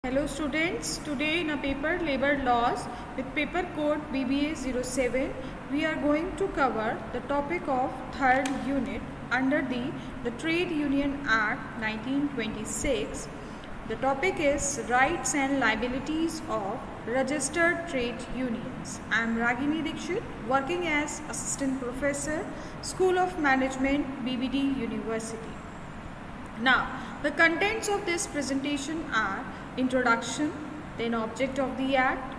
Hello students, today in a paper Labor Laws with paper code BBA07 we are going to cover the topic of third unit under the Trade Union Act 1926. The topic is Rights and Liabilities of Registered Trade Unions. I am Ragini Dikshit, working as Assistant Professor, School of Management, BBD University. Now, the contents of this presentation are introduction, then object of the act,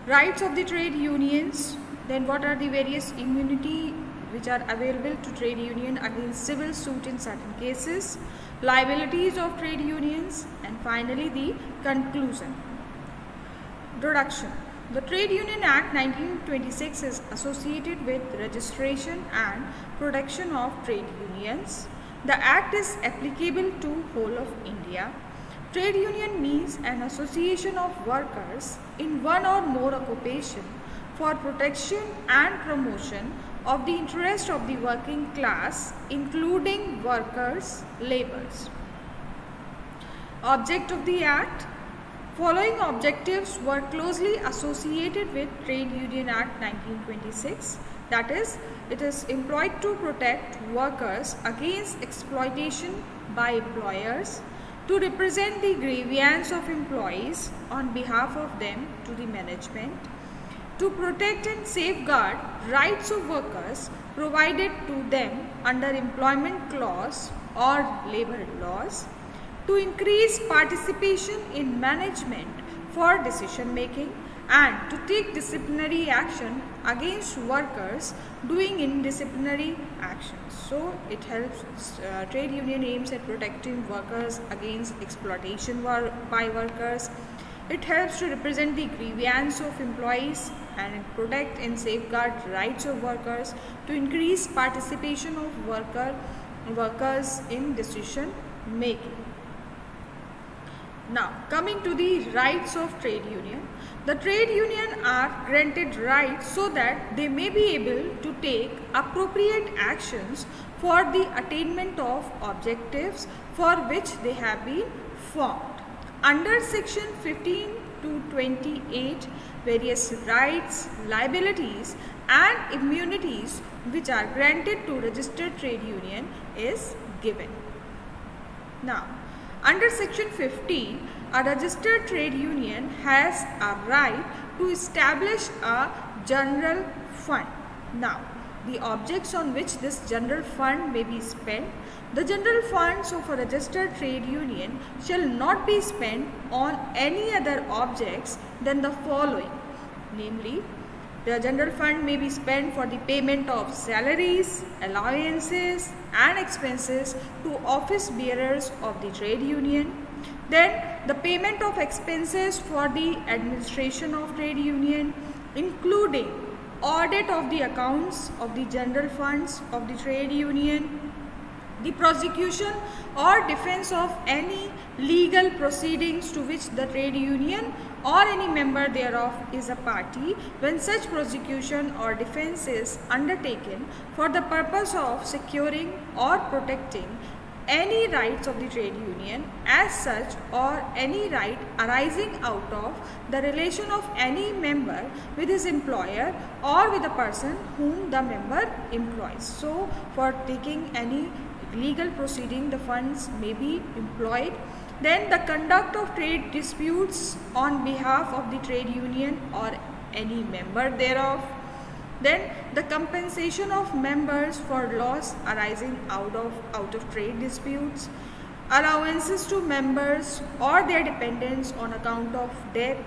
rights of the trade unions, then what are the various immunity which are available to trade union against civil suit in certain cases, liabilities of trade unions, and finally the conclusion. Introduction. The Trade Union Act 1926 is associated with registration and protection of trade unions. The Act is applicable to whole of India. Trade union means an association of workers in one or more occupation for protection and promotion of the interest of the working class, including workers, laborers. Object of the Act. Following objectives were closely associated with Trade Union Act 1926. That is, it is employed to protect workers against exploitation by employers, to represent the grievance of employees on behalf of them to the management, to protect and safeguard rights of workers provided to them under employment clause or labor laws, to increase participation in management for decision making, and to take disciplinary action against workers doing indisciplinary actions. So it helps, trade union aims at protecting workers against exploitation by workers. It helps to represent the grievance of employees and protect and safeguard rights of workers, to increase participation of workers in decision making. Now, coming to the rights of trade union. The trade union are granted rights so that they may be able to take appropriate actions for the attainment of objectives for which they have been formed. Under section 15 to 28, various rights, liabilities and immunities which are granted to registered trade union is given. Now, under section 15, a registered trade union has a right to establish a general fund. Now, the objects on which this general fund may be spent. The general funds of a registered trade union shall not be spent on any other objects than the following. Namely, the general fund may be spent for the payment of salaries, allowances and expenses to office bearers of the trade union. Then the payment of expenses for the administration of trade union, including audit of the accounts of the general funds of the trade union, the prosecution or defense of any legal proceedings to which the trade union or any member thereof is a party, when such prosecution or defense is undertaken for the purpose of securing or protecting any rights of the trade union as such, or any right arising out of the relation of any member with his employer or with the person whom the member employs. So, for taking any legal proceeding, the funds may be employed. Then the conduct of trade disputes on behalf of the trade union or any member thereof. Then the compensation of members for loss arising out of trade disputes, allowances to members or their dependents on account of death,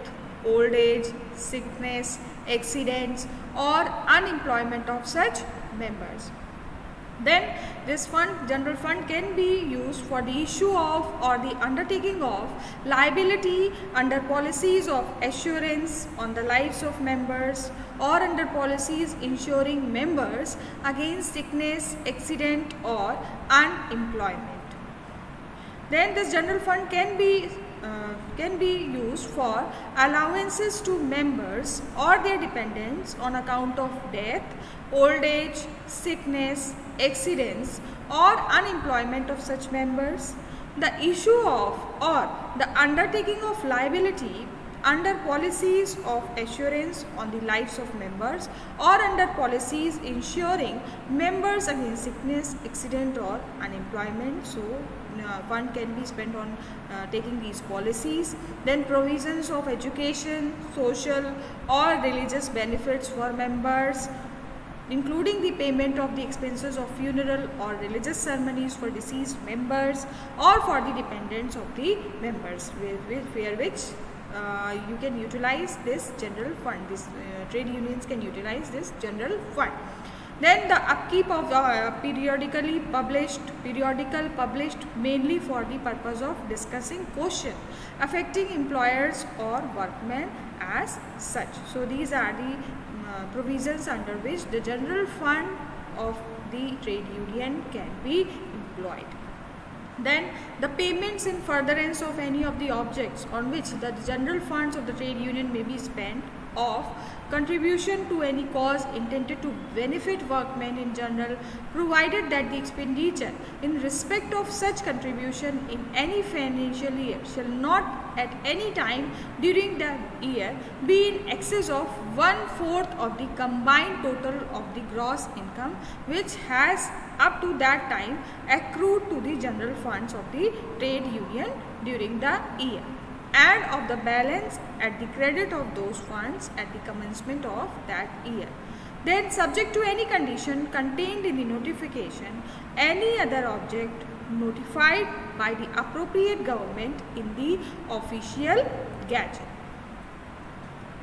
old age, sickness, accidents or unemployment of such members. Then this fund, general fund, can be used for the issue of or the undertaking of liability under policies of assurance on the lives of members, or under policies ensuring members against sickness, accident or unemployment. Then this general fund can be used for allowances to members or their dependents on account of death, old age, sickness, accidents or unemployment of such members, the issue of or the undertaking of liability under policies of assurance on the lives of members or under policies ensuring members against sickness, accident or unemployment. So fund can be spent on taking these policies. Then provisions of education, social or religious benefits for members, including the payment of the expenses of funeral or religious ceremonies for deceased members or for the dependents of the members, which you can utilize this general fund. These trade unions can utilize this general fund. Then the upkeep of periodical published mainly for the purpose of discussing question affecting employers or workmen as such. So these are the provisions under which the general fund of the trade union can be employed. Then the payments in furtherance of any of the objects on which the general funds of the trade union may be spent of contribution to any cause intended to benefit workmen in general, provided that the expenditure in respect of such contribution in any financial year shall not at any time during the year be in excess of 1/4 of the combined total of the gross income which has up to that time accrued to the general funds of the trade union during the year, and of the balance at the credit of those funds at the commencement of that year. Then, subject to any condition contained in the notification, any other object notified by the appropriate government in the official gazette.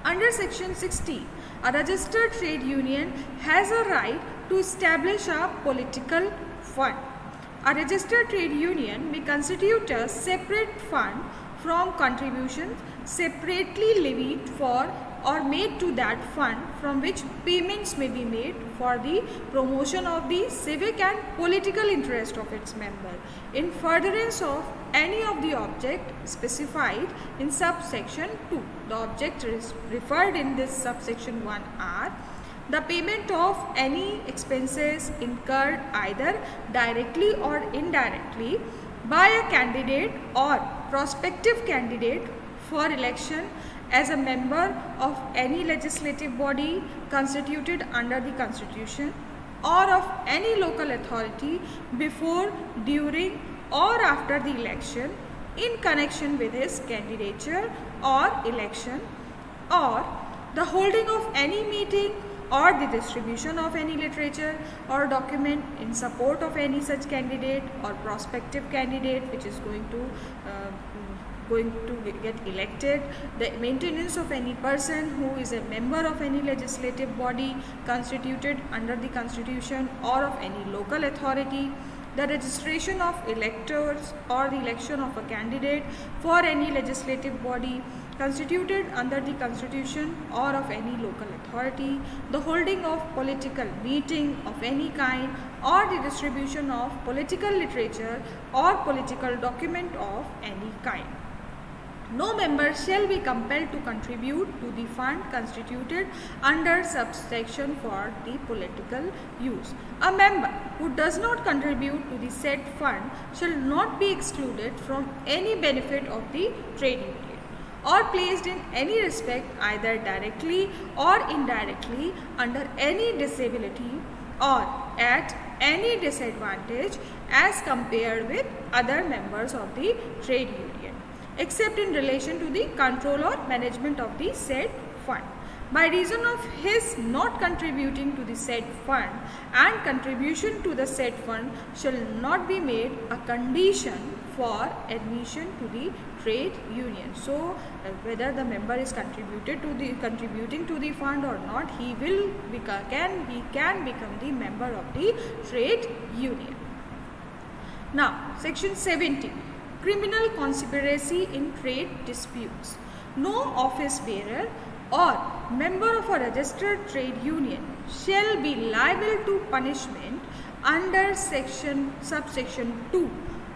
Under section 60, a registered trade union has a right to establish a political fund. A registered trade union may constitute a separate fund from contributions separately levied for or made to that fund, from which payments may be made for the promotion of the civic and political interest of its member in furtherance of any of the object specified in subsection 2. The object is referred in this subsection 1 are the payment of any expenses incurred either directly or indirectly by a candidate or prospective candidate for election as a member of any legislative body constituted under the Constitution or of any local authority before, during or after the election in connection with his candidature or election, or the holding of any meeting or the distribution of any literature or document in support of any such candidate or prospective candidate which is going to get elected, the maintenance of any person who is a member of any legislative body constituted under the Constitution or of any local authority, the registration of electors or the election of a candidate for any legislative body constituted under the Constitution or of any local authority, the holding of political meeting of any kind or the distribution of political literature or political document of any kind. No member shall be compelled to contribute to the fund constituted under subsection for the political use. A member who does not contribute to the said fund shall not be excluded from any benefit of the trade union or placed in any respect either directly or indirectly under any disability or at any disadvantage as compared with other members of the trade union, except in relation to the control or management of the said fund. By reason of his not contributing to the said fund, and contribution to the said fund shall not be made a condition for admission to the trade union. So, whether the member is contributing to the fund or not, he can become the member of the trade union. Now, section 70. Criminal conspiracy in trade disputes. No office bearer or member of a registered trade union shall be liable to punishment under subsection 2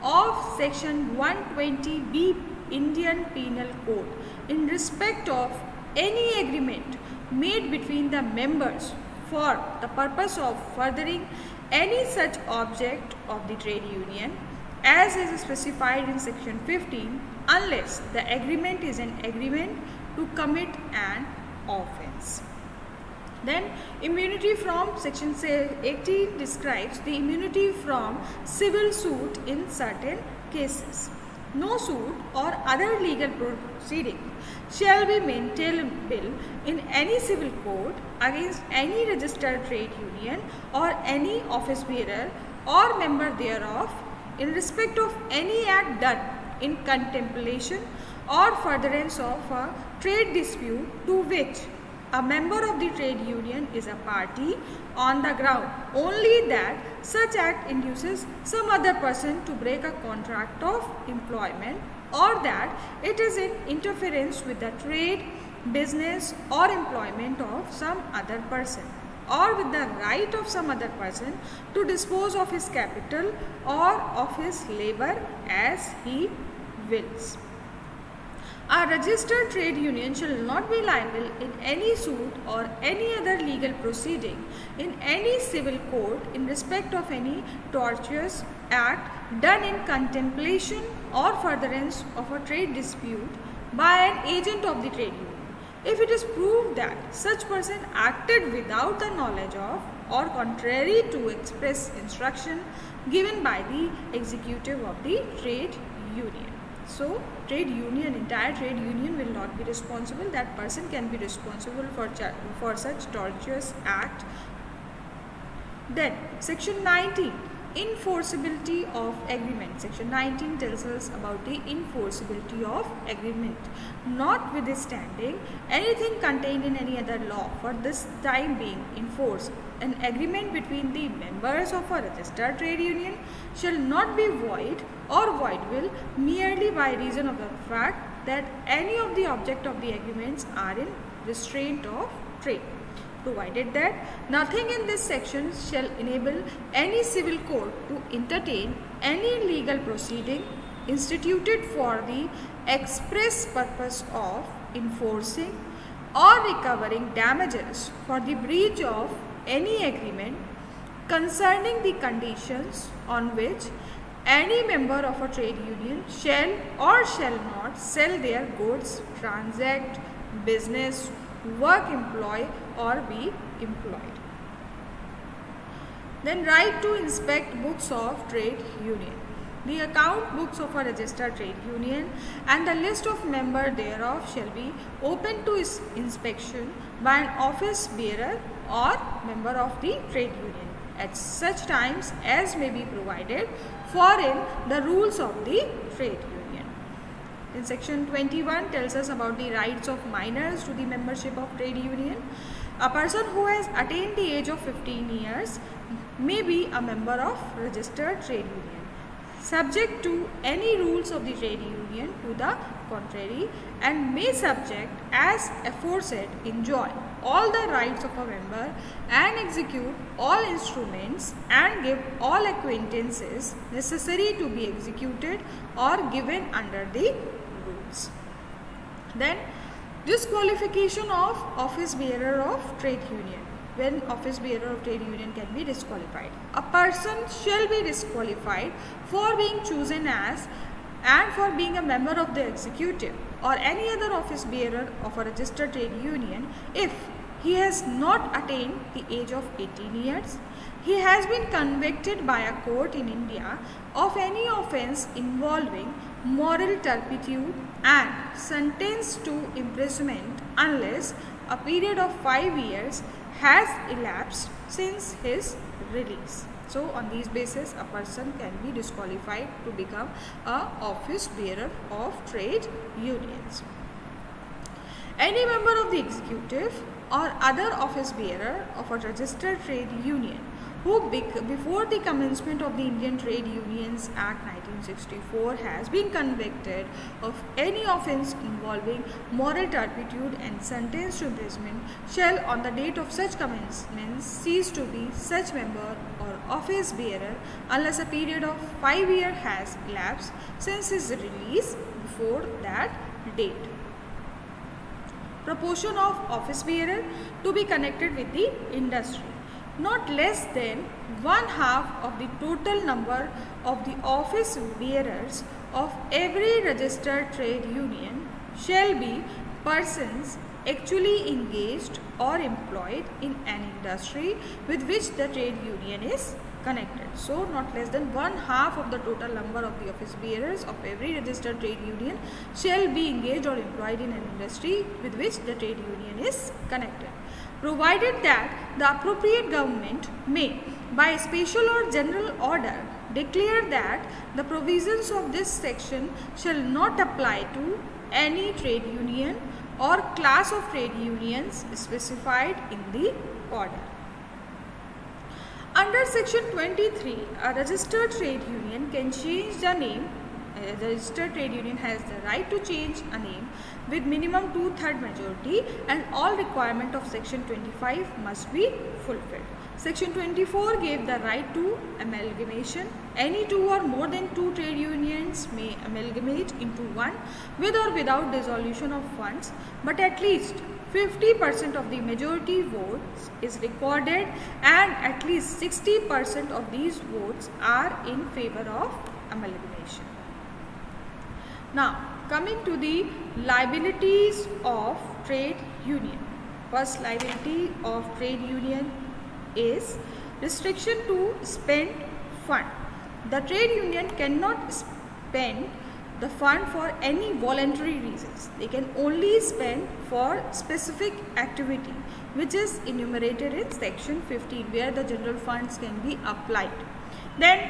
of section 120B Indian Penal Code in respect of any agreement made between the members for the purpose of furthering any such object of the trade union, as is specified in section 15 unless the agreement is an agreement to commit an offence. Then immunity from section 18 describes the immunity from civil suit in certain cases. No suit or other legal proceeding shall be maintainable in any civil court against any registered trade union or any office bearer or member thereof in respect of any act done in contemplation or furtherance of a trade dispute to which a member of the trade union is a party on the ground only that such act induces some other person to break a contract of employment, or that it is in interference with the trade, business or employment of some other person, or with the right of some other person to dispose of his capital or of his labor as he wills. A registered trade union shall not be liable in any suit or any other legal proceeding in any civil court in respect of any tortious act done in contemplation or furtherance of a trade dispute by an agent of the trade union, if it is proved that such person acted without the knowledge of or contrary to express instruction given by the executive of the trade union. So, entire trade union will not be responsible. That person can be responsible for such tortious act. Then, section 19, enforceability of agreement. Section 19 tells us about the enforceability of agreement. Notwithstanding anything contained in any other law for this time being enforced, an agreement between the members of a registered trade union shall not be void or voidable merely by reason of the fact that any of the object of the agreements are in restraint of trade, provided that nothing in this section shall enable any civil court to entertain any legal proceeding instituted for the express purpose of enforcing or recovering damages for the breach of any agreement concerning the conditions on which any member of a trade union shall or shall not sell their goods, transact business, work, employ or be employed. Then right to inspect books of trade union. The account books of a registered trade union and the list of members thereof shall be open to inspection by an office bearer or member of the trade union at such times as may be provided for in the rules of the trade union. In section 21 tells us about the rights of minors to the membership of trade union. A person who has attained the age of 15 years may be a member of registered trade union, subject to any rules of the trade union to the contrary, and may subject as aforesaid enjoy all the rights of a member and execute all instruments and give all acquaintances necessary to be executed or given under the rules. Then disqualification of office bearer of trade union. When office bearer of trade union can be disqualified. A person shall be disqualified for being chosen as and for being a member of the executive or any other office bearer of a registered trade union if he has not attained the age of 18 years, he has been convicted by a court in India of any offence involving moral turpitude and sentenced to imprisonment unless a period of 5 years has elapsed since his release. So on these basis a person can be disqualified to become a office bearer of trade unions. Any member of the executive or other office bearer of a registered trade union who before the commencement of the Indian Trade Unions Act 1964 has been convicted of any offence involving moral turpitude and sentenced to imprisonment shall on the date of such commencement cease to be such member or office bearer unless a period of 5 years has elapsed since his release before that date. Proportion of office bearer to be connected with the industry. not less than one half of the total number of the office bearers of every registered trade union shall be persons actually engaged or employed in an industry with which the trade union is connected. So, not less than one half of the total number of the office bearers of every registered trade union shall be engaged or employed in an industry with which the trade union is connected, provided that the appropriate government may, by special or general order, declare that the provisions of this section shall not apply to any trade union or class of trade unions specified in the order. Under section 23, a registered trade union can change the name. A registered trade union has the right to change a name with minimum 2/3 majority, and all requirement of section 25 must be fulfilled. Section 24 gave the right to amalgamation. Any two or more than two trade unions may amalgamate into one with or without dissolution of funds, but at least 50% of the majority votes is recorded and at least 60% of these votes are in favor of amalgamation. Now, coming to the liabilities of trade union. First liability of trade union is restriction to spend fund. The trade union cannot spend the fund for any voluntary reasons. They can only spend for specific activity which is enumerated in section 15, where the general funds can be applied. Then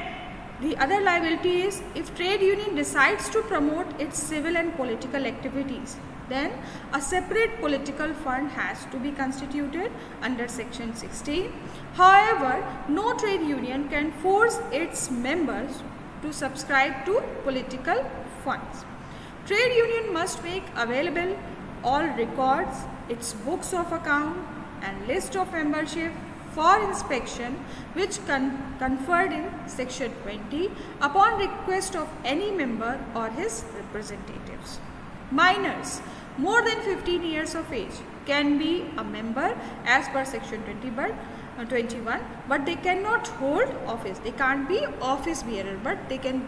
the other liability is if trade union decides to promote its civil and political activities, then a separate political fund has to be constituted under section 16. However, no trade union can force its members to subscribe to political funds. Trade union must make available all records, its books of account and list of membership for inspection, which conferred in section 20 upon request of any member or his representatives. Minors more than 15 years of age can be a member as per section 21, but they cannot hold office. They can't be office bearer, but they can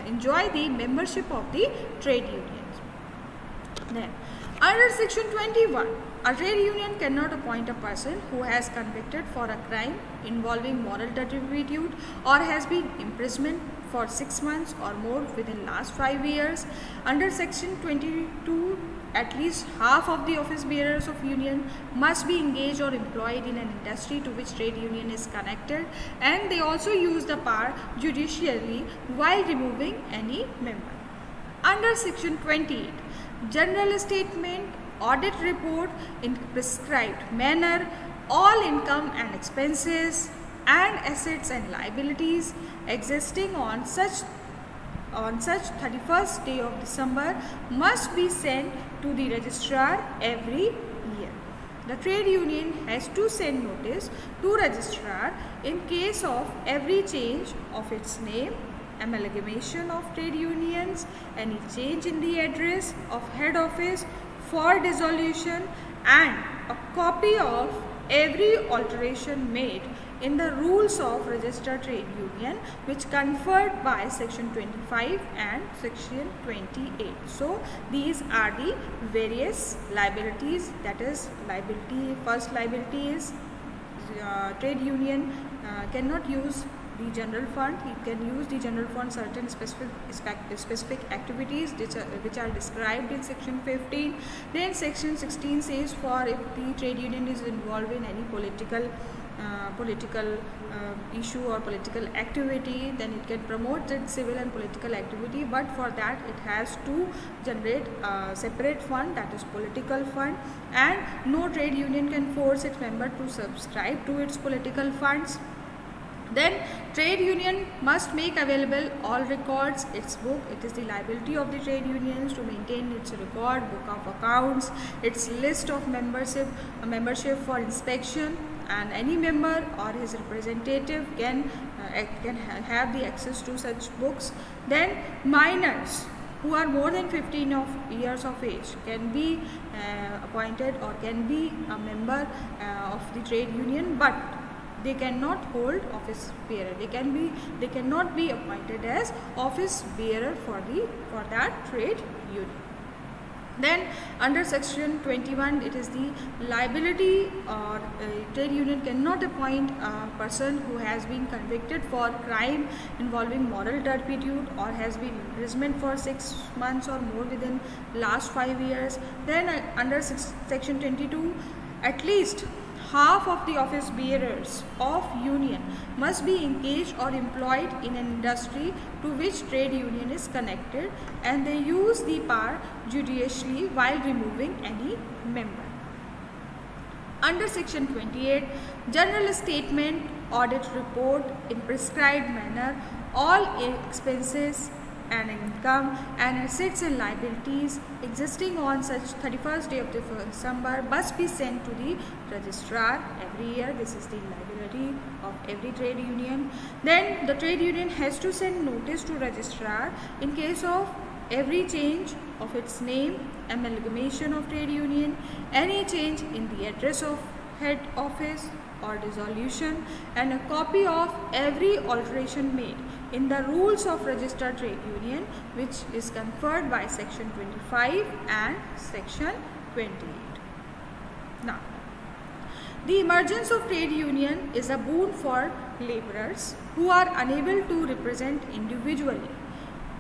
enjoy the membership of the trade unions. Then, under section 21, a trade union cannot appoint a person who has convicted for a crime involving moral turpitude or has been imprisoned for 6 months or more within last 5 years. Under section 22, at least half of the office bearers of union must be engaged or employed in an industry to which trade union is connected, and they also use the power judicially while removing any member. Under section 28, general statement, audit report in prescribed manner, all income and expenses and assets and liabilities existing on such 31st day of December must be sent to the registrar every year. The trade union has to send notice to registrar in case of every change of its name, amalgamation of trade unions, any change in the address of head office for dissolution, and a copy of every alteration made in the rules of registered trade union which conferred by section 25 and section 28. So these are the various liabilities. That is, first liability is trade union cannot use the general fund. It can use the general fund certain specific activities which are described in section 15. Then section 16 says, for if the trade union is involved in any political issue or political activity, then it can promote its civil and political activity, but for that it has to generate a separate fund, that is political fund, and no trade union can force its member to subscribe to its political funds. Then trade union must make available all records, its book. It is the liability of the trade unions to maintain its record, book of accounts, its list of membership for inspection, and any member or his representative can have the access to such books. Then minors who are more than 15 years of age can be appointed or can be a member of the trade union, but they cannot hold office bearer. They cannot be appointed as office bearer for that trade union. Then under section 21, it is the liability, or trade union cannot appoint a person who has been convicted for crime involving moral turpitude or has been imprisonment for 6 months or more within last 5 years. Then under section 22, at least half of the office bearers of union must be engaged or employed in an industry to which trade union is connected, and they use the power judiciously while removing any member. Under section 28, general statement, audit report in prescribed manner, all expenses and income and assets and liabilities existing on such 31st day of the December must be sent to the registrar every year. This is the liability of every trade union. Then the trade union has to send notice to registrar in case of every change of its name, amalgamation of trade union, any change in the address of head office or dissolution, and a copy of every alteration made in the rules of registered trade union, which is conferred by section 25 and section 28. Now, the emergence of trade union is a boon for laborers who are unable to represent individually.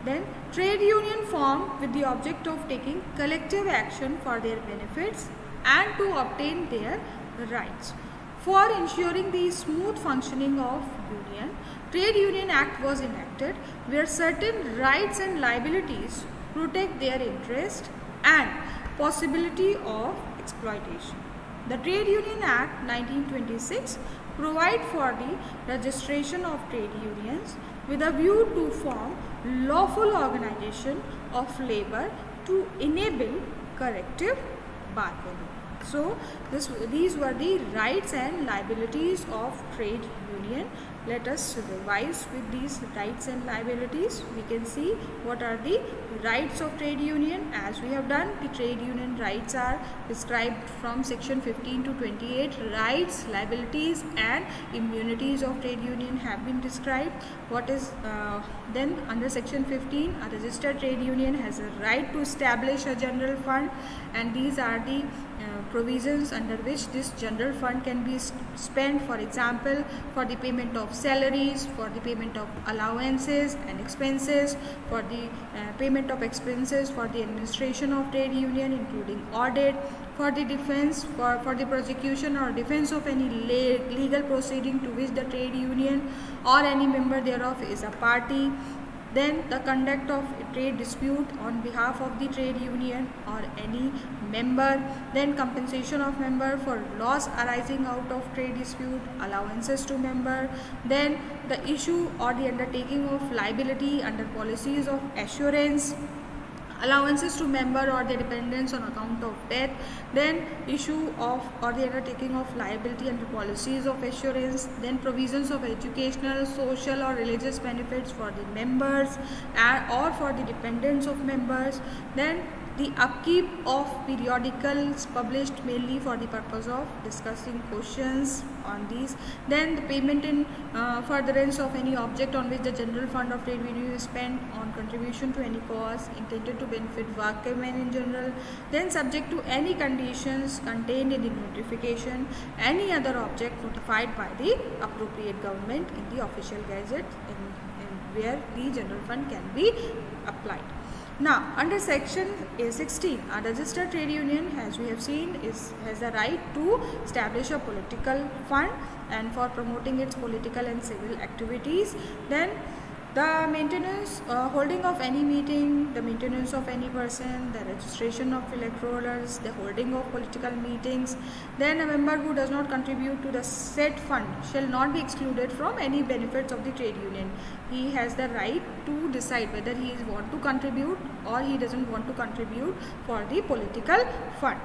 Then trade union form with the object of taking collective action for their benefits and to obtain their rights. For ensuring the smooth functioning of union, Trade Union Act was enacted, where certain rights and liabilities protect their interest and possibility of exploitation. The Trade Union Act 1926 provide for the registration of trade unions with a view to form lawful organization of labor to enable corrective bargaining. So these were the rights and liabilities of trade union. Let us revise with these rights and liabilities. We can see what are the rights of trade union. As we have done, the trade union rights are described from section 15 to 28. Rights, liabilities and immunities of trade union have been described. What is then under section 15, a registered trade union has a right to establish a general fund, and these are the provisions under which this general fund can be spent, for example, for the payment of salaries, for the payment of allowances and expenses, for the payment of expenses for the administration of trade union including audit, for the defense, for the prosecution or defense of any legal proceeding to which the trade union or any member thereof is a party. Then the conduct of a trade dispute on behalf of the trade union or any member. Then compensation of member for loss arising out of trade dispute, allowances to member. Then the issue or the undertaking of liability under policies of assurance, allowances to member or their dependents on account of death. Then issue of or the undertaking of liability under policies of assurance. Then provisions of educational, social or religious benefits for the members or for the dependents of members. Then the upkeep of periodicals published mainly for the purpose of discussing questions on these. Then the payment in furtherance of any object on which the general fund of trade union is spent on contribution to any cause intended to benefit workmen in general. Then subject to any conditions contained in the notification, any other object notified by the appropriate government in the official gazette in where the general fund can be applied. Now, under section 16, a registered trade union, as we have seen, has the right to establish a political fund and for promoting its political and civil activities. Then the maintenance, holding of any meeting, the maintenance of any person, the registration of electorals, the holding of political meetings. Then a member who does not contribute to the said fund shall not be excluded from any benefits of the trade union. He has the right to decide whether he wants to contribute or he doesn't want to contribute for the political fund.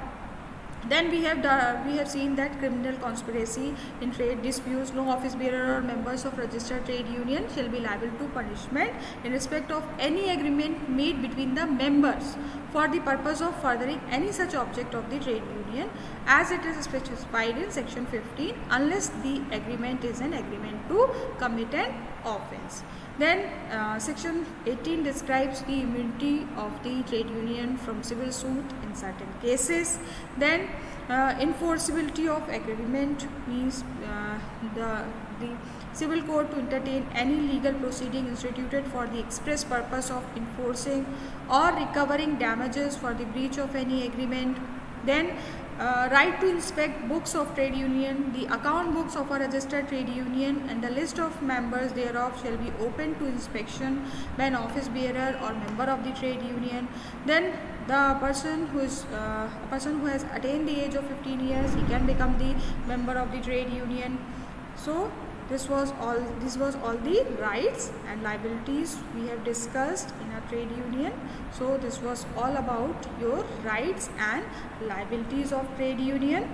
Then we have seen that criminal conspiracy in trade disputes, no office bearer or members of registered trade union shall be liable to punishment in respect of any agreement made between the members for the purpose of furthering any such object of the trade union as it is specified in section 15, unless the agreement is an agreement to commit an offence. Then section 18 describes the immunity of the trade union from civil suit in certain cases. Then enforceability of agreement means the civil court to entertain any legal proceeding instituted for the express purpose of enforcing or recovering damages for the breach of any agreement. Then right to inspect books of trade union, the account books of a registered trade union and the list of members thereof shall be open to inspection by an office bearer or member of the trade union. Then the person who has attained the age of 15 years, he can become the member of the trade union. So this was all the rights and liabilities we have discussed in a trade union. So this was all about your rights and liabilities of trade union.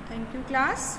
Thank you, class.